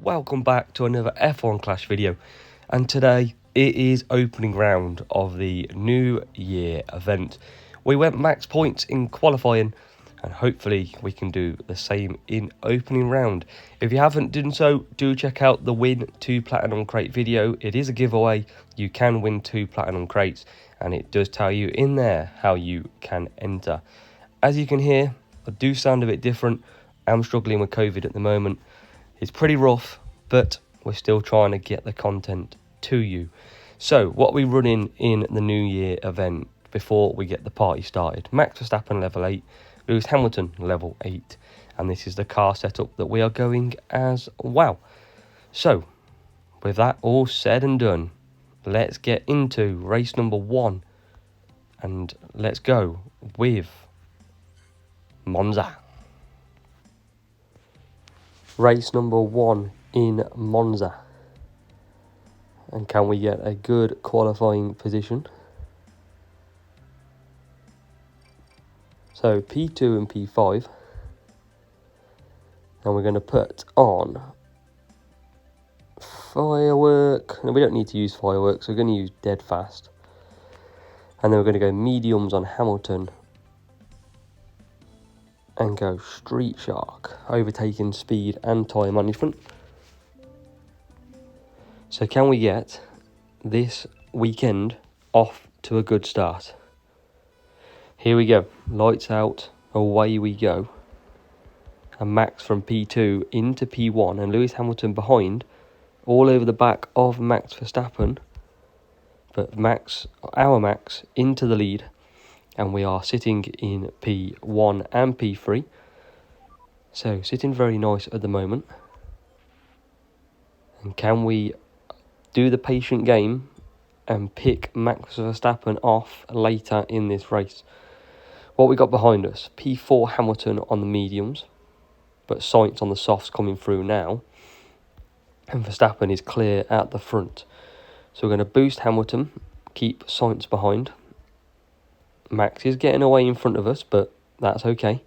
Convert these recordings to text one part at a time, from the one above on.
welcome back to another F1 Clash video, and today it is opening round of the New Year event. We went max points in qualifying and hopefully we can do the same in opening round. If you haven't done so, do check out the win 2 platinum crate video. It is a giveaway, you can win 2 platinum crates and it does tell you in there how you can enter. As you can hear, I do sound a bit different. I'm struggling with COVID at the moment. It's pretty rough, but we're still trying to get the content to you. So, what are we running in the New Year event before we get the party started? Max Verstappen level 8, Lewis Hamilton level 8, and this is the car setup that we are going as well. So, with that all said and done, let's get into race number 1, and let's go with Monza. Race number 1 in Monza. And can we get a good qualifying position? So P2 and P5. And we're going to put on firework. No, we don't need to use fireworks. We're going to use dead fast. And then we're going to go mediums on Hamilton. And go Street Shark, overtaking speed and tyre management. So can we get this weekend off to a good start? Here we go, lights out, away we go. And Max from P2 into P1 and Lewis Hamilton behind, all over the back of Max Verstappen. But Max, our Max, into the lead. And we are sitting in P1 and P3. So, sitting very nice at the moment. And can we do the patient game and pick Max Verstappen off later in this race? What we got behind us, P4 Hamilton on the mediums. But Sainz on the softs coming through now. And Verstappen is clear at the front. So we're going to boost Hamilton, keep Sainz behind. Max is getting away in front of us, but that's okay.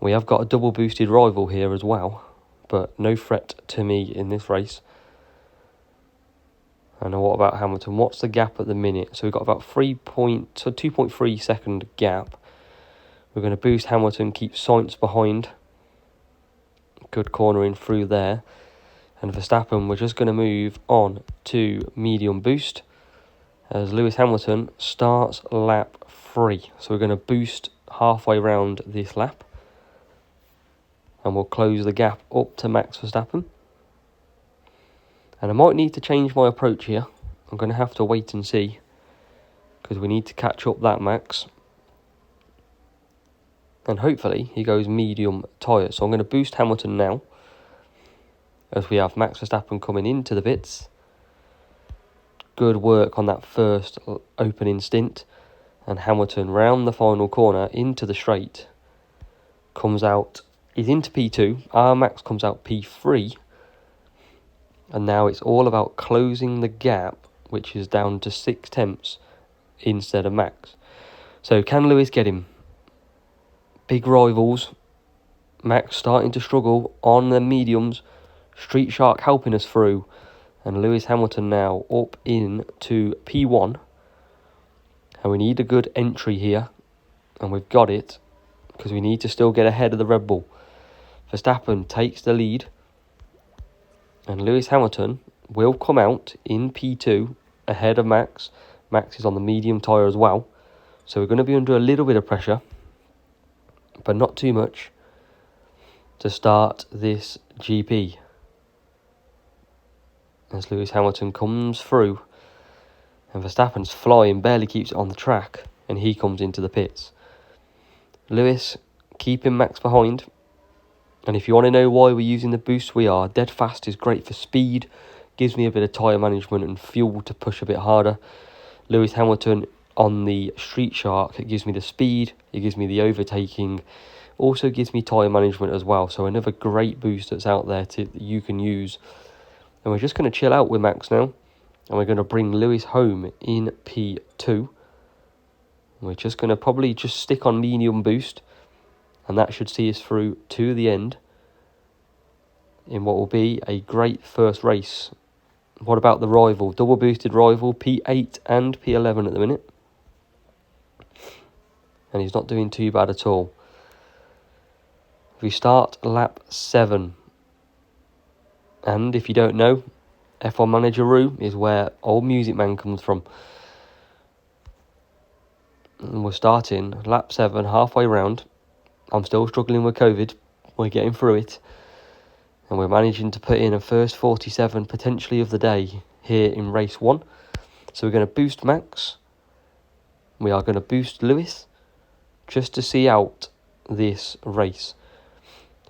We have got a double boosted rival here as well, but no threat to me in this race. And what about Hamilton? What's the gap at the minute? So we've got about 2.3 second gap. We're going to boost Hamilton, keep Sainz behind. Good cornering through there. And Verstappen, we're just going to move on to medium boost as Lewis Hamilton starts lap 3. So we're going to boost halfway round this lap. And we'll close the gap up to Max Verstappen. And I might need to change my approach here. I'm going to have to wait and see, because we need to catch up that Max. And hopefully he goes medium tyre. So I'm going to boost Hamilton now, as we have Max Verstappen coming into the pits. Good work on that first opening stint. And Hamilton round the final corner into the straight. Comes out, is into P2. Our Max comes out P3. And now it's all about closing the gap, which is down to 6 tenths instead of Max. So can Lewis get him? Big rivals. Max starting to struggle on the mediums. Street Shark helping us through. And Lewis Hamilton now up into P1. And we need a good entry here. And we've got it, because we need to still get ahead of the Red Bull. Verstappen takes the lead. And Lewis Hamilton will come out in P2 ahead of Max. Max is on the medium tyre as well. So we're going to be under a little bit of pressure, but not too much, to start this GP. As Lewis Hamilton comes through. And Verstappen's flying, barely keeps it on the track. And he comes into the pits. Lewis keeping Max behind. And if you want to know why we're using the boost, we are. Dead fast is great for speed. Gives me a bit of tyre management and fuel to push a bit harder. Lewis Hamilton on the Street Shark, it gives me the speed. It gives me the overtaking. Also gives me tyre management as well. So another great boost that's out there that you can use. And we're just going to chill out with Max now. And we're going to bring Lewis home in P2. And we're just going to probably just stick on medium boost. And that should see us through to the end. in what will be a great first race. What about the rival? Double boosted rival, P8 and P11 at the minute. And he's not doing too bad at all. We start lap 7. And if you don't know, F1 Manager Room is where old Music Man comes from. And we're starting lap 7, halfway round. I'm still struggling with COVID. We're getting through it. And we're managing to put in a first 47 potentially of the day here in race 1. So we're going to boost Max. We are going to boost Lewis just to see out this race.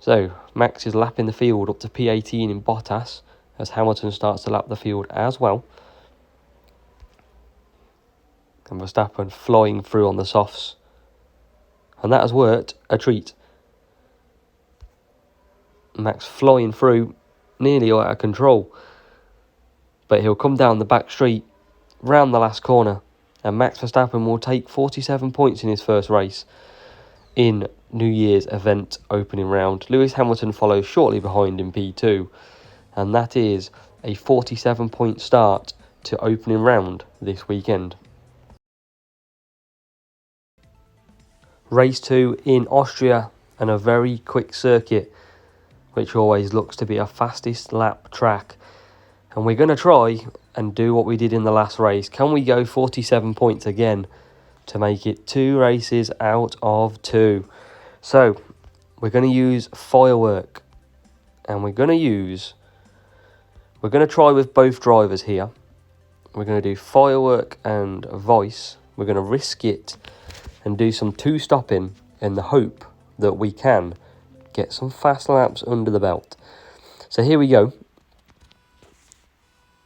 So Max is lapping the field up to P18 in Bottas as Hamilton starts to lap the field as well. And Verstappen flying through on the softs. And that has worked a treat. Max flying through, nearly out of control. But he'll come down the back straight, round the last corner. And Max Verstappen will take 47 points in his first race in New Year's event opening round. Lewis Hamilton follows shortly behind in P2. And that is a 47 point start to opening round this weekend. Race 2 in Austria, and a very quick circuit, which always looks to be a fastest lap track. And we're going to try and do what we did in the last race. Can we go 47 points again to make it 2 races out of 2? So we're going to use firework, and we're going to try with both drivers here. We're going to do firework and voice. We're going to risk it and do some 2-stopping in the hope that we can get some fast laps under the belt. So here we go.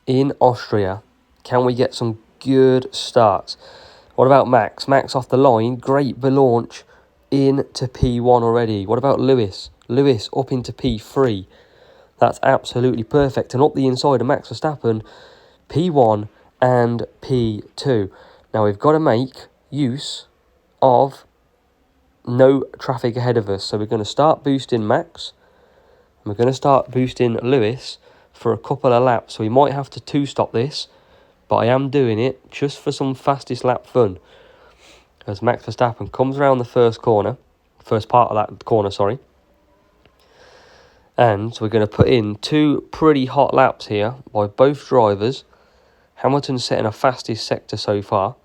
In Austria, can we get some good starts? What about Max? Max off the line, great launch into P1 already. What about Lewis? Lewis up into P3. That's absolutely perfect. And up the inside of Max Verstappen, P1 and P2. Now we've got to make use of no traffic ahead of us. So we're going to start boosting Max. And we're going to start boosting Lewis for a couple of laps. So we might have to 2-stop this. But I am doing it just for some fastest lap fun. As Max Verstappen comes around the first part of that corner, sorry. And so we're going to put in 2 pretty hot laps here by both drivers. Hamilton's setting a fastest sector so far.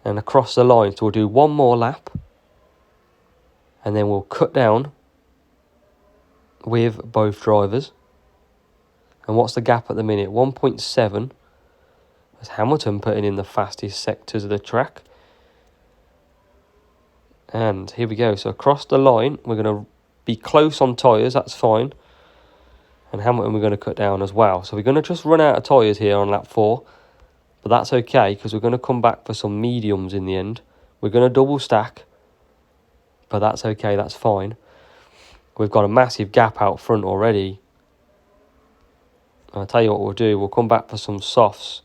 And across the line, so we'll do 1 more lap. And then we'll cut down with both drivers. And what's the gap at the minute? 1.7. That's Hamilton putting in the fastest sectors of the track. And here we go. So across the line, we're going to be close on tyres. That's fine. And Hamilton we're going to cut down as well. So we're going to just run out of tyres here on lap 4. But that's okay, because we're going to come back for some mediums in the end. We're going to double stack. But that's okay, that's fine. We've got a massive gap out front already. I'll tell you what we'll do. We'll come back for some softs.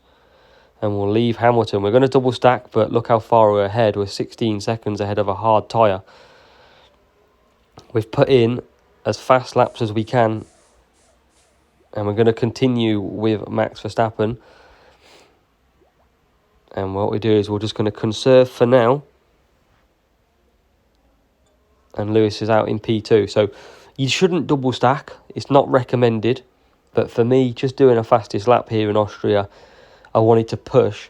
And we'll leave Hamilton. We're going to double stack, but look how far we're ahead. We're 16 seconds ahead of a hard tyre. We've put in as fast laps as we can. And we're going to continue with Max Verstappen. And what we do is we're just going to conserve for now. And Lewis is out in P2. So you shouldn't double stack. It's not recommended. But for me, just doing a fastest lap here in Austria, I wanted to push.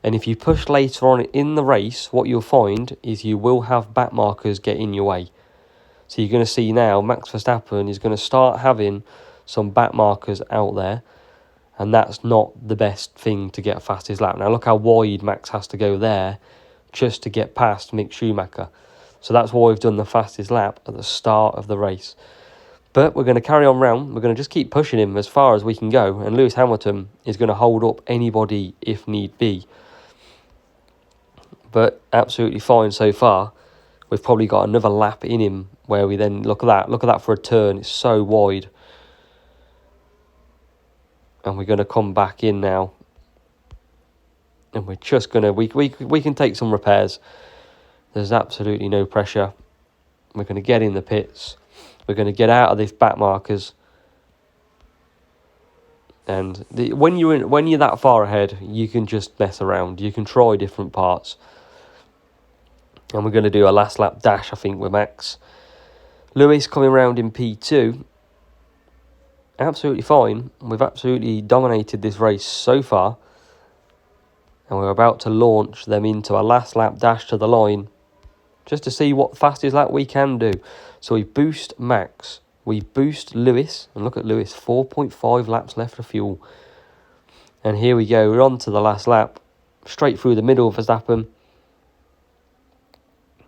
And if you push later on in the race, what you'll find is you will have back markers get in your way. So you're going to see now Max Verstappen is going to start having some back markers out there. And that's not the best thing to get a fastest lap. Now look how wide Max has to go there just to get past Mick Schumacher. So that's why we've done the fastest lap at the start of the race. But we're going to carry on round. We're going to just keep pushing him as far as we can go. And Lewis Hamilton is going to hold up anybody if need be. But absolutely fine so far. We've probably got another lap in him where we then, look at that for a turn. It's so wide. And we're going to come back in now. And we're just going to, we can take some repairs. There's absolutely no pressure. We're going to get in the pits. We're going to get out of these back markers. And when you're that far ahead, you can just mess around. You can try different parts. And we're going to do a last lap dash, I think, with Max. Lewis coming round in P2. Absolutely fine. We've absolutely dominated this race so far. And we're about to launch them into a last lap dash to the line, just to see what fastest lap we can do. So we boost Max. We boost Lewis. And look at Lewis, 4.5 laps left of fuel. And here we go. We're on to the last lap. Straight through the middle of Verstappen.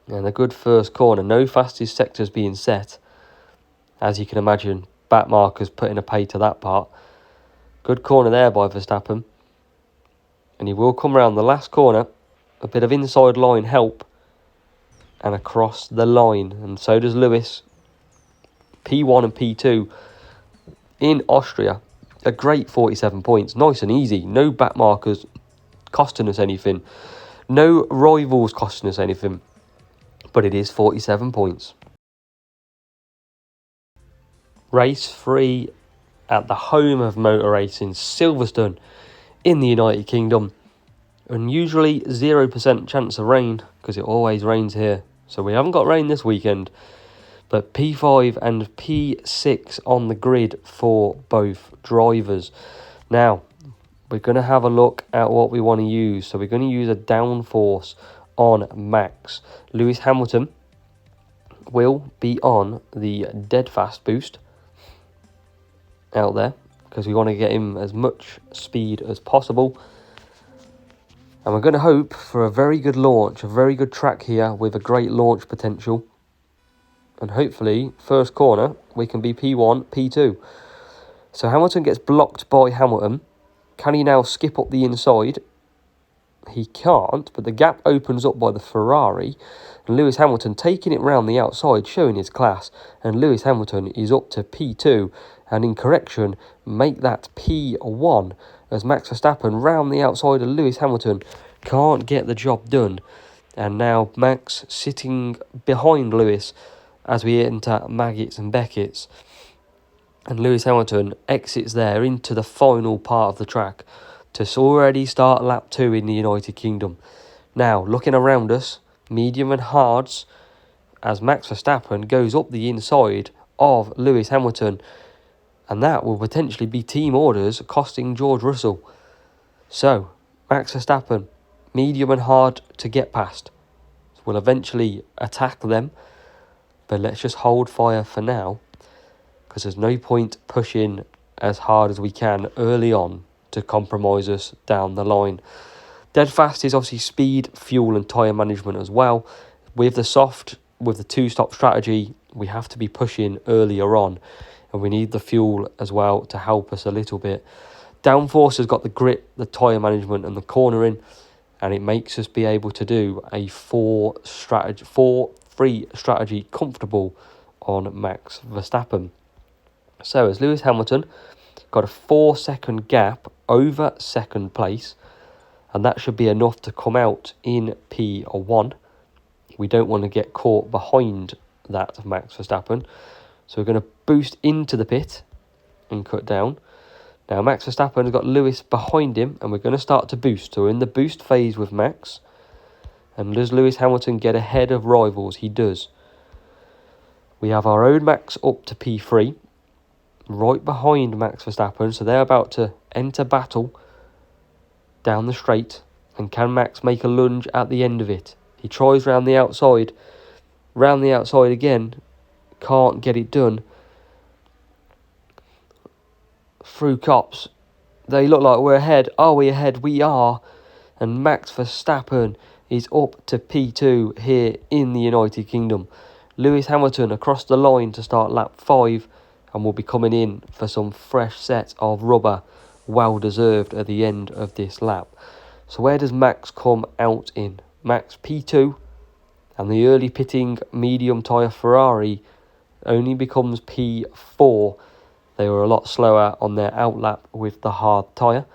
And a good first corner. No fastest sectors being set. As you can imagine, back markers putting a pay to that part. Good corner there by Verstappen. And he will come around the last corner. A bit of inside line help. And across the line. And so does Lewis. P1 and P2 in Austria. A great 47 points. Nice and easy. No back markers costing us anything. No rivals costing us anything. But it is 47 points. Race 3 at the home of motor racing, Silverstone in the United Kingdom. Unusually 0% chance of rain, because it always rains here. So we haven't got rain this weekend. But P5 and P6 on the grid for both drivers. Now, we're going to have a look at what we want to use. So we're going to use a downforce on Max. Lewis Hamilton will be on the dead fast boost out there, because we want to get him as much speed as possible. And we're going to hope for a very good launch, a very good track here with a great launch potential. And hopefully, first corner, we can be P1, P2. So Hamilton gets blocked by Hamilton. Can he now skip up the inside? He can't, but the gap opens up by the Ferrari. And Lewis Hamilton taking it round the outside, showing his class. And Lewis Hamilton is up to P2. And in correction, make that P1. As Max Verstappen round the outside of Lewis Hamilton can't get the job done. And now Max sitting behind Lewis as we enter Maggots and Beckett's. And Lewis Hamilton exits there into the final part of the track to already start lap 2 in the United Kingdom. Now, looking around us, medium and hards, as Max Verstappen goes up the inside of Lewis Hamilton. And that will potentially be team orders costing George Russell. So, Max Verstappen, medium and hard to get past. We'll eventually attack them. But let's just hold fire for now, because there's no point pushing as hard as we can early on to compromise us down the line. Dead fast is obviously speed, fuel and tyre management as well. With the two-stop strategy, we have to be pushing earlier on, and we need the fuel as well to help us a little bit. Downforce has got the grip, the tyre management and the cornering, and it makes us be able to do a 4-3 strategy comfortable on Max Verstappen. So as Lewis Hamilton got a 4-second gap over second place, and that should be enough to come out in P1. We don't want to get caught behind that of Max Verstappen. So we're going to boost into the pit and cut down. Now Max Verstappen has got Lewis behind him, and we're going to start to boost. So we're in the boost phase with Max. And does Lewis Hamilton get ahead of rivals? He does. We have our own Max up to P3, right behind Max Verstappen. So they're about to enter battle down the straight. And can Max make a lunge at the end of it? He tries round the outside again. Can't get it done. Through cops. They look like we're ahead. Are we ahead? We are. And Max Verstappen is up to P2 here in the United Kingdom. Lewis Hamilton across the line to start lap 5, and will be coming in for some fresh set of rubber, well deserved at the end of this lap. So where does Max come out in? Max P2, and the early pitting medium tyre Ferrari only becomes P4. They were a lot slower on their outlap with the hard tyre.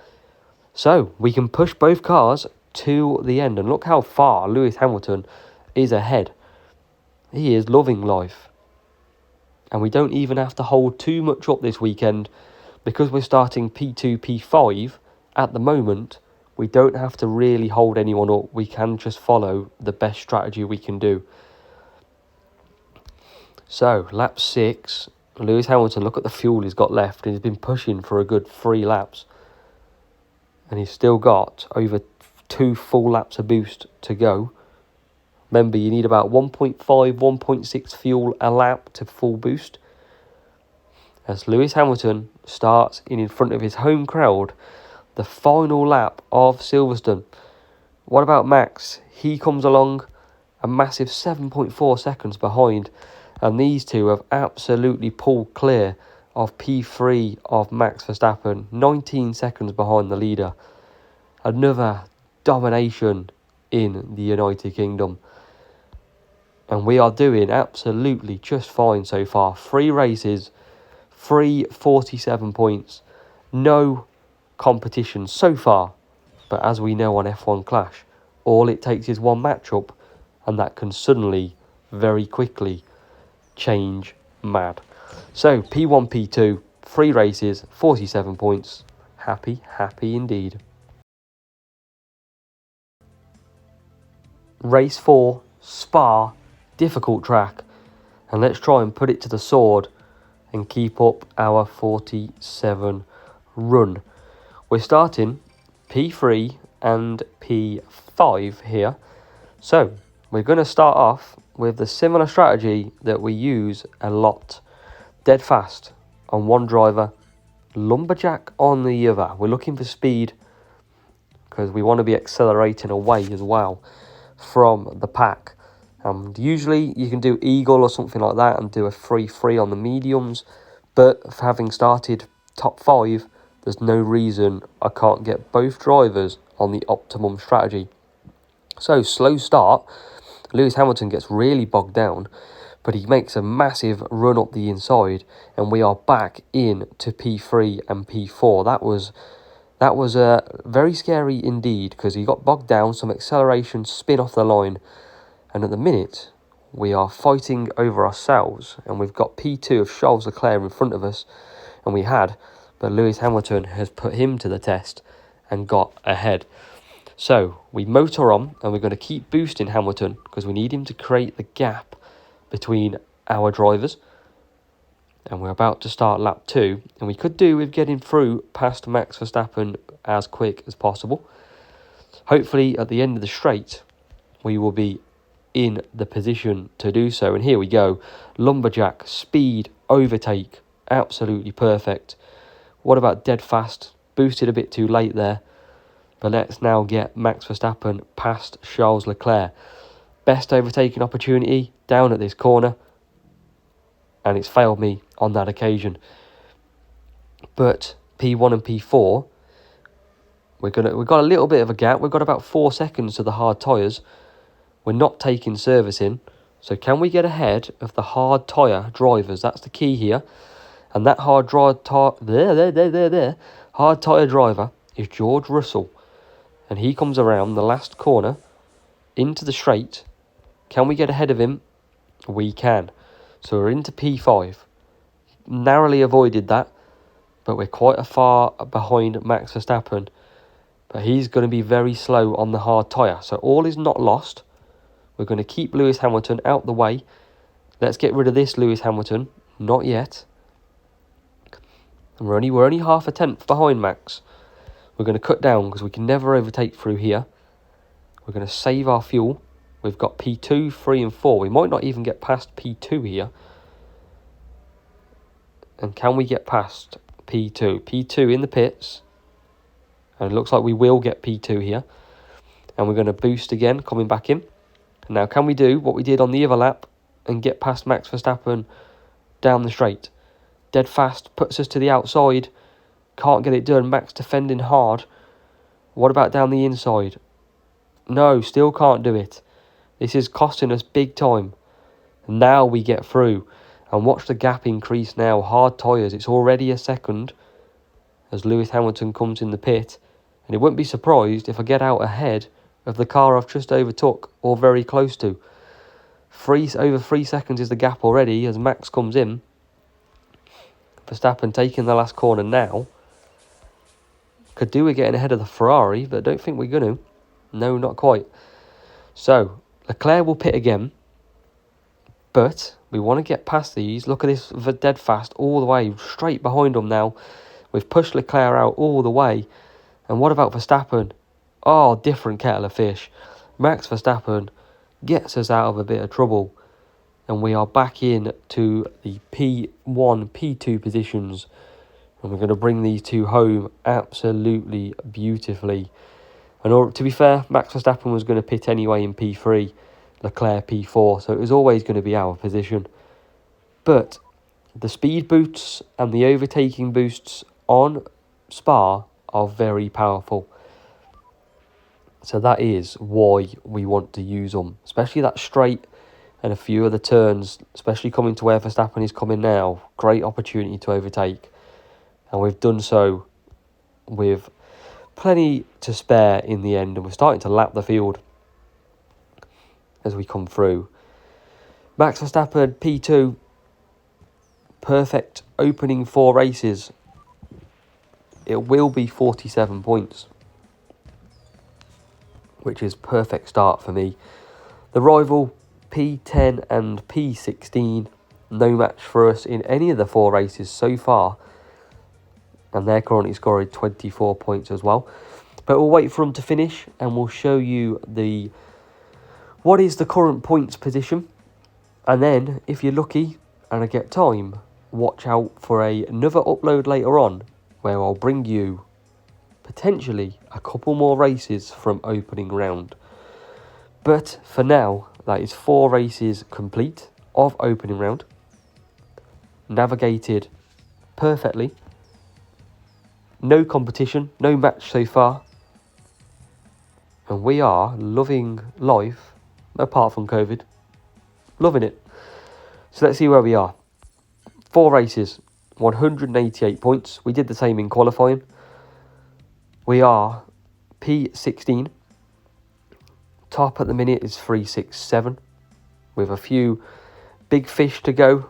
So we can push both cars to the end. And look how far Lewis Hamilton is ahead. He is loving life. And we don't even have to hold too much up this weekend, because we're starting P2, P5, at the moment, we don't have to really hold anyone up. We can just follow the best strategy we can do. So, lap 6, Lewis Hamilton, look at the fuel he's got left. He's been pushing for a good 3 laps. And he's still got over 2 full laps of boost to go. Remember, you need about 1.5, 1.6 fuel a lap to full boost. As Lewis Hamilton starts in front of his home crowd, the final lap of Silverstone. What about Max? He comes along a massive 7.4 seconds behind, and these two have absolutely pulled clear of P3 of Max Verstappen, 19 seconds behind the leader. Another domination in the United Kingdom. And we are doing absolutely just fine so far. 3 races, 47 points. No competition so far. But as we know on F1 Clash, all it takes is one matchup, and that can suddenly, very quickly, change mad. So, P1, P2, 3 races, 47 points. Happy, happy indeed. Race 4, Spa, difficult track. And let's try and put it to the sword and keep up our 47 run. We're starting P3 and P5 here. So, we're going to start off with the similar strategy that we use a lot. Dead fast on one driver, lumberjack on the other. We're looking for speed because we want to be accelerating away as well from the pack. And usually you can do eagle or something like that and do a 3-3 on the mediums. But for having started top 5, there's no reason I can't get both drivers on the optimum strategy. So, slow start. Lewis Hamilton gets really bogged down, but he makes a massive run up the inside, and we are back in to P3 and P4. That was very scary indeed, because he got bogged down, some acceleration, spin off the line, and at the minute we are fighting over ourselves, and we've got P2 of Charles Leclerc in front of us, and we had, but Lewis Hamilton has put him to the test and got ahead. So, we motor on, and we're going to keep boosting Hamilton, because we need him to create the gap between our drivers. And we're about to start lap 2, and we could do with getting through past Max Verstappen as quick as possible. Hopefully, at the end of the straight, we will be in the position to do so. And here we go. Lumberjack, speed, overtake, absolutely perfect. What about dead fast? Boosted a bit too late there. But let's now get Max Verstappen past Charles Leclerc. Best overtaking opportunity down at this corner. And it's failed me on that occasion. But P1 and P4, we've got a little bit of a gap. We've got about 4 seconds to the hard tyres. We're not taking servicing. So can we get ahead of the hard tyre drivers? That's the key here. And that hard tyre driver is George Russell. And he comes around the last corner into the straight. Can we get ahead of him? We can. So we're into P5. Narrowly avoided that, but we're quite a far behind Max Verstappen. But he's going to be very slow on the hard tyre. So all is not lost. We're going to keep Lewis Hamilton out the way. Let's get rid of this Lewis Hamilton. Not yet. And we're only half a tenth behind Max. We're going to cut down because we can never overtake through here. We're going to save our fuel. We've got P2, 3 and 4. We might not even get past P2 here. And can we get past P2? P2 in the pits. And it looks like we will get P2 here. And we're going to boost again, coming back in. And now can we do what we did on the other lap and get past Max Verstappen down the straight? Dead fast, puts us to the outside. Can't get it done. Max defending hard. What about down the inside? No, still can't do it. This is costing us big time. Now we get through. And watch the gap increase now. Hard tyres. It's already a second as Lewis Hamilton comes in the pit. And it wouldn't be surprised if I get out ahead of the car I've just overtook or very close to. Over 3 seconds is the gap already as Max comes in. Verstappen taking the last corner now. Could do with getting ahead of the Ferrari, but I don't think we're going to. No, not quite. So, Leclerc will pit again. But we want to get past these. Look at this, dead fast all the way, straight behind them now. We've pushed Leclerc out all the way. And what about Verstappen? Oh, different kettle of fish. Max Verstappen gets us out of a bit of trouble. And we are back in to the P1, P2 positions. And we're going to bring these two home absolutely beautifully. And to be fair, Max Verstappen was going to pit anyway in P3, Leclerc P4, so it was always going to be our position. But the speed boosts and the overtaking boosts on Spa are very powerful. So that is why we want to use them, especially that straight and a few of the turns, especially coming to where Verstappen is coming now. Great opportunity to overtake. And we've done so with plenty to spare in the end, and we're starting to lap the field as we come through. Max Verstappen, P2, perfect opening 4 races. It will be 47 points, which is perfect start for me. The rival, P10 and P16, no match for us in any of the 4 races so far. And they're currently scoring 24 points as well. But we'll wait for them to finish and we'll show you what is the current points position. And then, if you're lucky and I get time, watch out for another upload later on where I'll bring you potentially a couple more races from opening round. But for now, that is 4 races complete of opening round. Navigated perfectly. No competition, no match so far. And we are loving life, apart from COVID. Loving it. So let's see where we are. 4 races, 188 points. We did the same in qualifying. We are P16. Top at the minute is 367. With a few big fish to go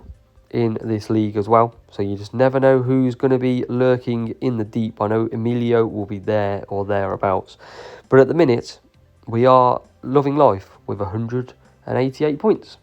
in this league as well. So you just never know who's going to be lurking in the deep. I know Emilio will be there or thereabouts. But at the minute, we are loving life with 188 points.